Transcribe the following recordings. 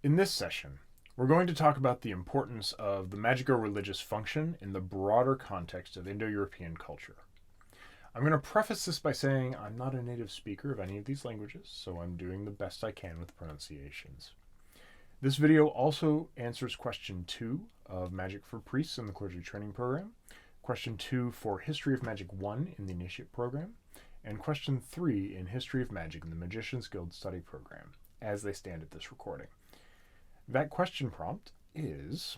In this session, we're going to talk about the importance of the magico-religious function in the broader context of Indo-European culture. I'm going to preface this by saying I'm not a native speaker of any of these languages, so I'm doing the best I can with pronunciations. This video also answers question 2 of Magic for Priests in the Clergy Training Program, question 2 for History of Magic 1 in the Initiate Program, and question 3 in History of Magic in the Magician's Guild Study Program, as they stand at this recording. That question prompt is: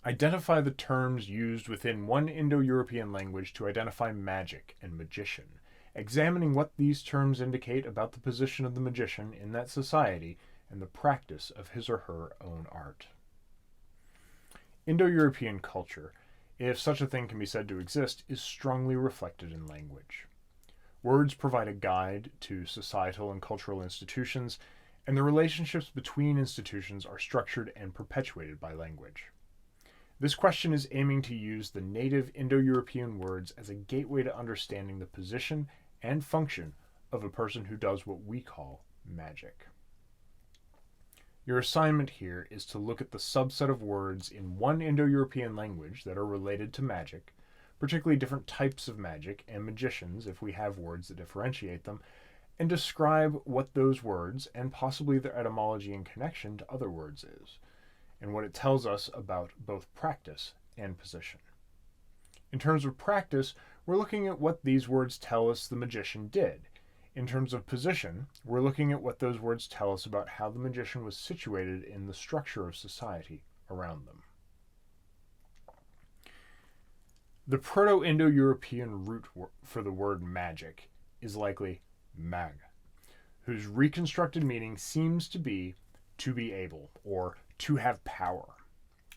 identify the terms used within one Indo-European language to identify magic and magician, examining what these terms indicate about the position of the magician in that society and the practice of his or her own art. Indo-European culture, if such a thing can be said to exist, is strongly reflected in language. Words provide a guide to societal and cultural institutions, and the relationships between institutions are structured and perpetuated by language. This question is aiming to use the native Indo-European words as a gateway to understanding the position and function of a person who does what we call magic. Your assignment here is to look at the subset of words in one Indo-European language that are related to magic, particularly different types of magic and magicians if we have words that differentiate them, and describe what those words, and possibly their etymology and connection to other words is, and what it tells us about both practice and position. In terms of practice, we're looking at what these words tell us the magician did. In terms of position, we're looking at what those words tell us about how the magician was situated in the structure of society around them. The proto-indo-European root for the word magic is likely mag, whose reconstructed meaning seems to be able, or to have power.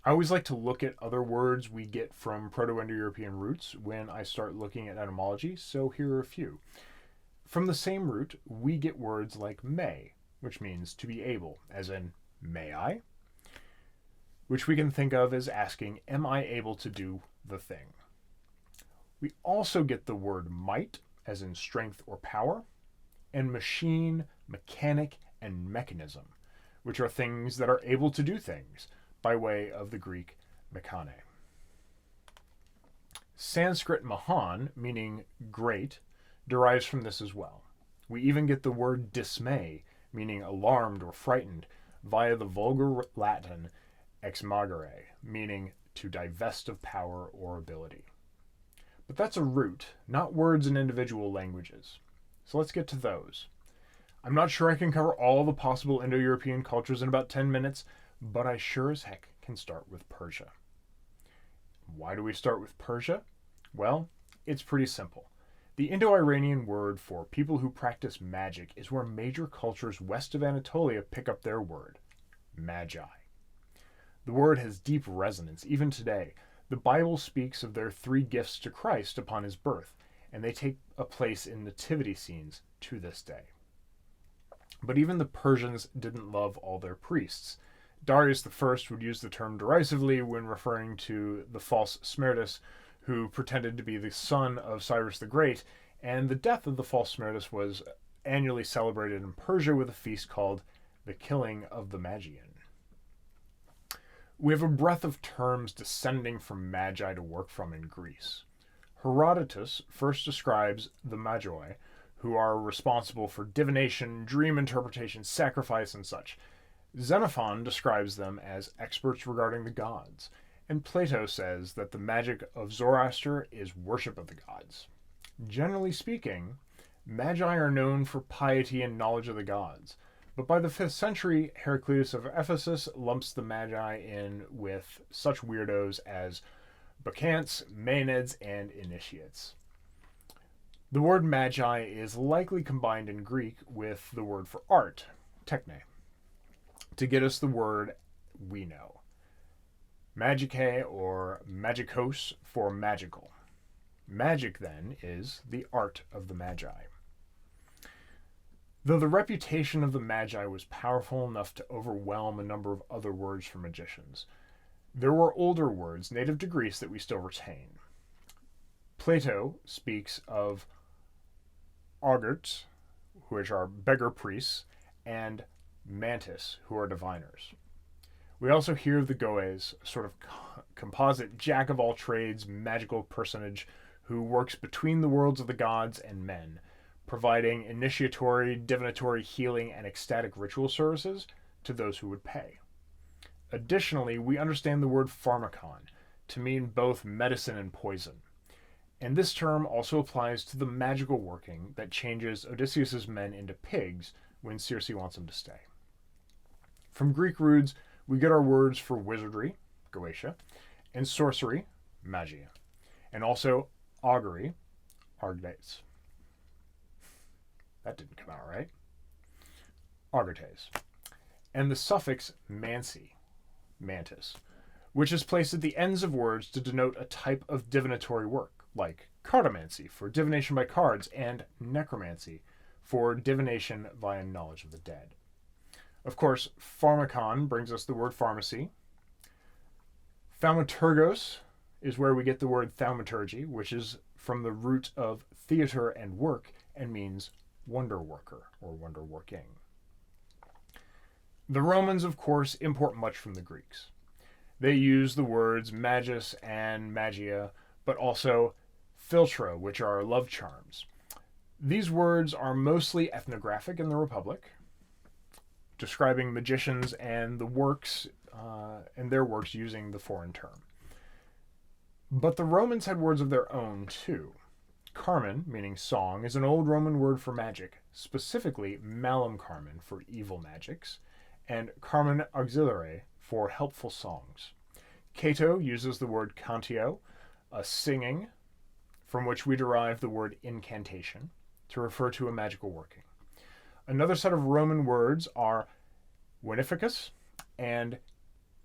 I always like to look at other words we get from Proto-Indo-European roots when I start looking at etymology, so here are a few. From the same root, we get words like may, which means to be able, as in may I, which we can think of as asking, am I able to do the thing? We also get the word might, as in strength or power, and machine, mechanic, and mechanism, which are things that are able to do things, by way of the Greek mechane. Sanskrit mahan, meaning great, derives from this as well. We even get the word dismay, meaning alarmed or frightened, via the vulgar Latin ex magere, meaning to divest of power or ability. But that's a root, not words in individual languages. So let's get to those. I'm not sure I can cover all the possible Indo-European cultures in about 10 minutes, but I sure as heck can start with Persia. Why do we start with Persia? Well, it's pretty simple. The Indo-Iranian word for people who practice magic is where major cultures west of Anatolia pick up their word, magi. The word has deep resonance even today. The Bible speaks of their 3 gifts to Christ upon his birth, and they take a place in nativity scenes to this day. But even the Persians didn't love all their priests. Darius I would use the term derisively when referring to the false Smerdis, who pretended to be the son of Cyrus the Great, and the death of the false Smerdis was annually celebrated in Persia with a feast called the Killing of the Magian. We have a breadth of terms descending from magi to work from in Greece. Herodotus first describes the magi, who are responsible for divination, dream interpretation, sacrifice, and such. Xenophon describes them as experts regarding the gods, and Plato says that the magic of Zoroaster is worship of the gods. Generally speaking, magi are known for piety and knowledge of the gods, but by the 5th century, Heraclitus of Ephesus lumps the magi in with such weirdos as Bacchantes, Maenads, and initiates. The word magi is likely combined in Greek with the word for art, techne, to get us the word we know. Magicae or magikos for magical. Magic, then, is the art of the magi. Though the reputation of the magi was powerful enough to overwhelm a number of other words for magicians, there were older words native to Greece that we still retain. Plato speaks of augurs, which are beggar priests, and mantis, who are diviners. We also hear of the Goes, a sort of composite jack-of-all-trades magical personage who works between the worlds of the gods and men, providing initiatory, divinatory, healing, and ecstatic ritual services to those who would pay. Additionally, we understand the word pharmakon to mean both medicine and poison, and this term also applies to the magical working that changes Odysseus's men into pigs when Circe wants them to stay. From Greek roots, we get our words for wizardry, Goetia, and sorcery, magia, and also augury, argdates. That didn't come out right. Argetes. And the suffix mansi, mantis, which is placed at the ends of words to denote a type of divinatory work, like cartomancy for divination by cards and necromancy for divination via knowledge of the dead. Of course, pharmakon brings us the word pharmacy. Thaumaturgos is where we get the word thaumaturgy, which is from the root of theater and work and means wonder worker or wonder working. The Romans, of course, import much from the Greeks. They use the words magus and magia, but also philtra, which are love charms. These words are mostly ethnographic in the Republic, describing magicians and the works and their works using the foreign term. But the Romans had words of their own too. Carmen, meaning song, is an old Roman word for magic, specifically malum carmen for evil magics, and carmen auxiliare for helpful songs. Cato uses the word cantio, a singing, from which we derive the word incantation, to refer to a magical working. Another set of Roman words are veneficus and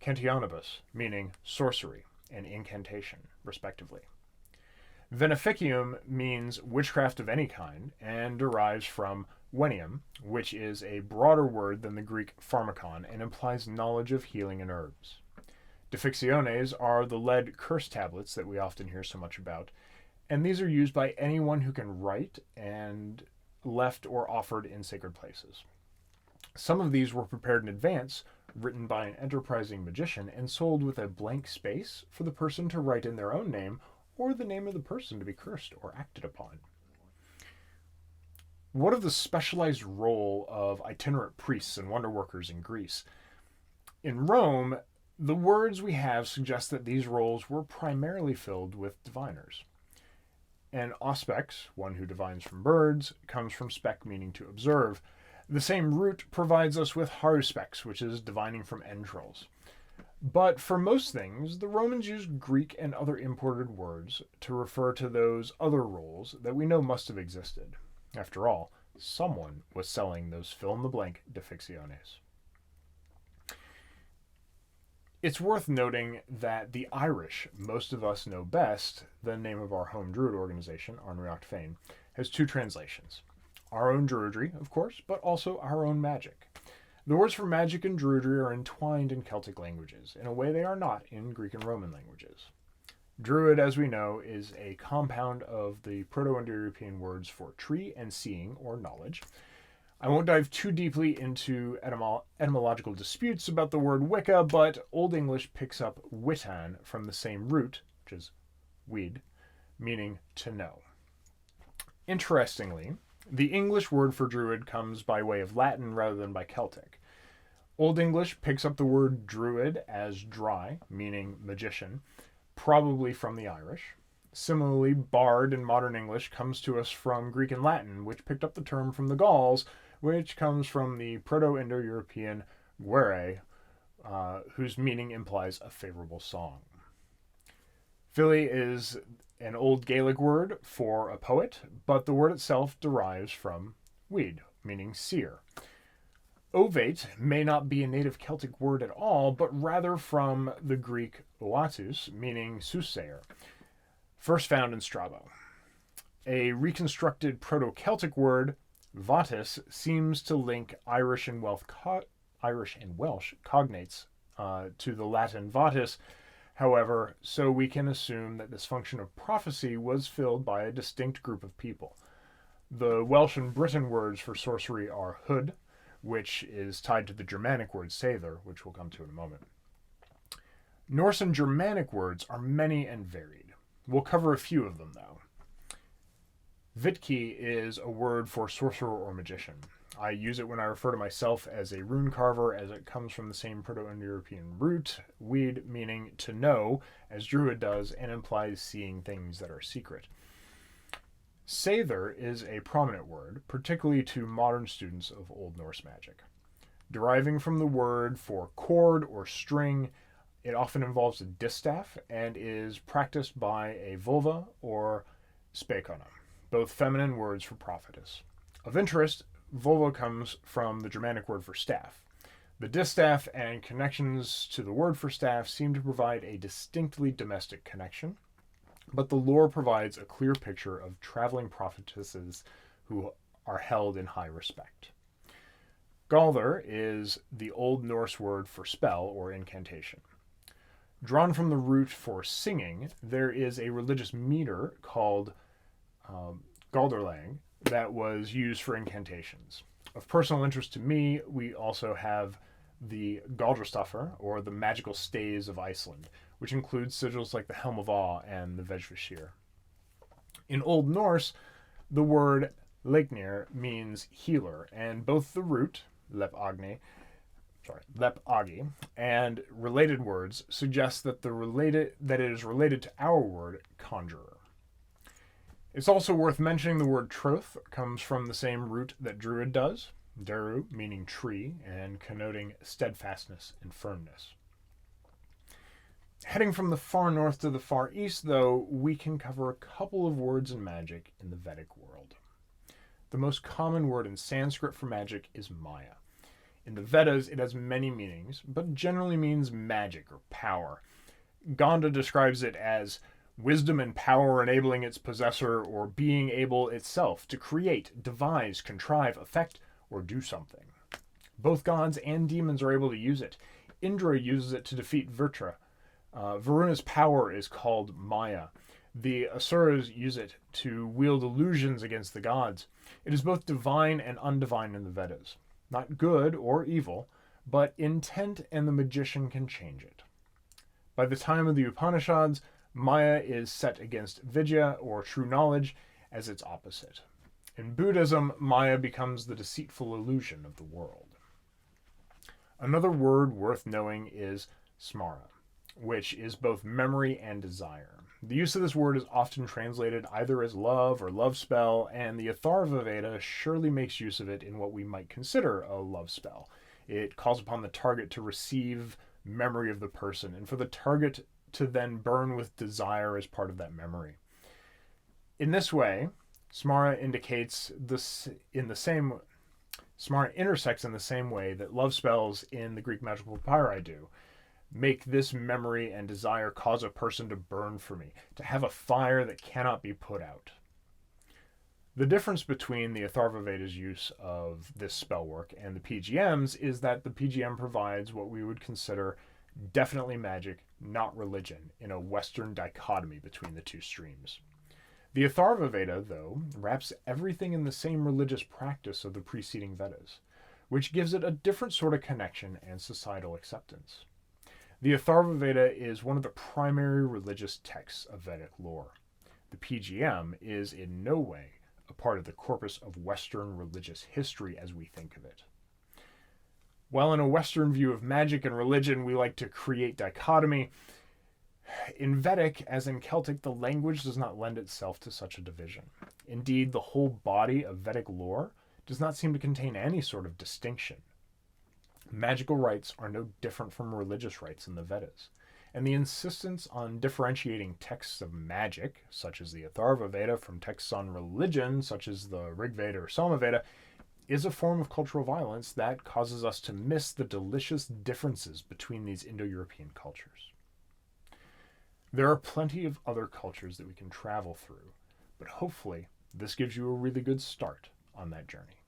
cantionibus, meaning sorcery and incantation, respectively. Veneficium means witchcraft of any kind and derives from venium, which is a broader word than the Greek pharmakon and implies knowledge of healing and herbs. Defictiones are the lead curse tablets that we often hear so much about, and these are used by anyone who can write and left or offered in sacred places. Some of these were prepared in advance, written by an enterprising magician, and sold with a blank space for the person to write in their own name or the name of the person to be cursed or acted upon. What of the specialized role of itinerant priests and wonder workers in Greece? In Rome, the words we have suggest that these roles were primarily filled with diviners. And auspex, one who divines from birds, comes from spec, meaning to observe. The same root provides us with haruspex, which is divining from entrails. But for most things, the Romans used Greek and other imported words to refer to those other roles that we know must have existed. After all, someone was selling those fill-in-the-blank deficciones. It's worth noting that the Irish, most of us know best, the name of our home Druid organization, Arnriacht Féin, has two translations. Our own Druidry, of course, but also our own magic. The words for magic and Druidry are entwined in Celtic languages, in a way they are not in Greek and Roman languages. Druid, as we know, is a compound of the proto-indo-european words for tree and seeing, or knowledge. I won't dive too deeply into etymological disputes about the word Wicca, but Old English picks up witan from the same root, which is weed, meaning to know. Interestingly, the English word for druid comes by way of Latin rather than by Celtic. Old English picks up the word druid as dry, meaning magician, probably from the Irish. Similarly, bard in modern English comes to us from Greek and Latin, which picked up the term from the Gauls, which comes from the proto-indo-european guere, whose meaning implies a favorable song. Fili is an old Gaelic word for a poet, but the word itself derives from weed, meaning seer. Ovate may not be a native Celtic word at all, but rather from the Greek oatus, meaning soothsayer, first found in Strabo. A reconstructed Proto-Celtic word, vatus, seems to link Irish and Welsh cognates to the Latin vatus. However, so we can assume that this function of prophecy was filled by a distinct group of people. The Welsh and Briton words for sorcery are hood, which is tied to the Germanic word seidr, which we'll come to in a moment. Norse and Germanic words are many and varied. We'll cover a few of them, though. Vitki is a word for sorcerer or magician. I use it when I refer to myself as a rune carver, as it comes from the same proto-indo-european root, weed, meaning to know, as druid does, and implies seeing things that are secret. Seidr is a prominent word, particularly to modern students of Old Norse magic. Deriving from the word for cord or string, it often involves a distaff and is practiced by a vulva or spekona, both feminine words for prophetess. Of interest, vulva comes from the Germanic word for staff. The distaff and connections to the word for staff seem to provide a distinctly domestic connection, but the lore provides a clear picture of traveling prophetesses who are held in high respect. Galdr is the Old Norse word for spell or incantation. Drawn from the root for singing, there is a religious meter called Galderlang that was used for incantations. Of personal interest to me, we also have the Galdrstafr, or the magical stays of Iceland, which includes sigils like the Helm of Awe and the Vejvashir. In Old Norse, the word leiknir means healer, and both the root, lepagi, and related words suggest that it is related to our word conjurer. It's also worth mentioning the word troth comes from the same root that druid does, deru, meaning tree, and connoting steadfastness and firmness. Heading from the far north to the far east, though, we can cover a couple of words in magic in the Vedic world. The most common word in Sanskrit for magic is Maya. In the Vedas, it has many meanings, but generally means magic or power. Ganda describes it as wisdom and power enabling its possessor or being able itself to create, devise, contrive, affect, or do something. Both gods and demons are able to use it. Indra uses it to defeat Vrtra. Varuna's power is called Maya. The Asuras use it to wield illusions against the gods. It is both divine and undivine in the Vedas. Not good or evil, but intent and the magician can change it. By the time of the Upanishads, Maya is set against Vidya, or true knowledge, as its opposite. In Buddhism, Maya becomes the deceitful illusion of the world. Another word worth knowing is smara, which is both memory and desire. The use of this word is often translated either as love or love spell, and the Atharva Veda surely makes use of it in what we might consider a love spell. It calls upon the target to receive memory of the person, and for the target to then burn with desire as part of that memory. In this way, smara intersects in the same way that love spells in the Greek magical papyri do. Make this memory and desire cause a person to burn for me, to have a fire that cannot be put out. The difference between the Atharva Veda's use of this spell work and the PGM's is that the PGM provides what we would consider definitely magic, not religion, in a Western dichotomy between the two streams. The Atharva Veda, though, wraps everything in the same religious practice of the preceding Vedas, which gives it a different sort of connection and societal acceptance. The Atharva Veda is one of the primary religious texts of Vedic lore. The PGM is in no way a part of the corpus of Western religious history as we think of it. While in a Western view of magic and religion we like to create dichotomy, in Vedic, as in Celtic, the language does not lend itself to such a division. Indeed, the whole body of Vedic lore does not seem to contain any sort of distinction. Magical rites are no different from religious rites in the Vedas, and the insistence on differentiating texts of magic, such as the Atharva Veda, from texts on religion, such as the Rig Veda or Samaveda, is a form of cultural violence that causes us to miss the delicious differences between these Indo-European cultures. There are plenty of other cultures that we can travel through, but hopefully this gives you a really good start on that journey.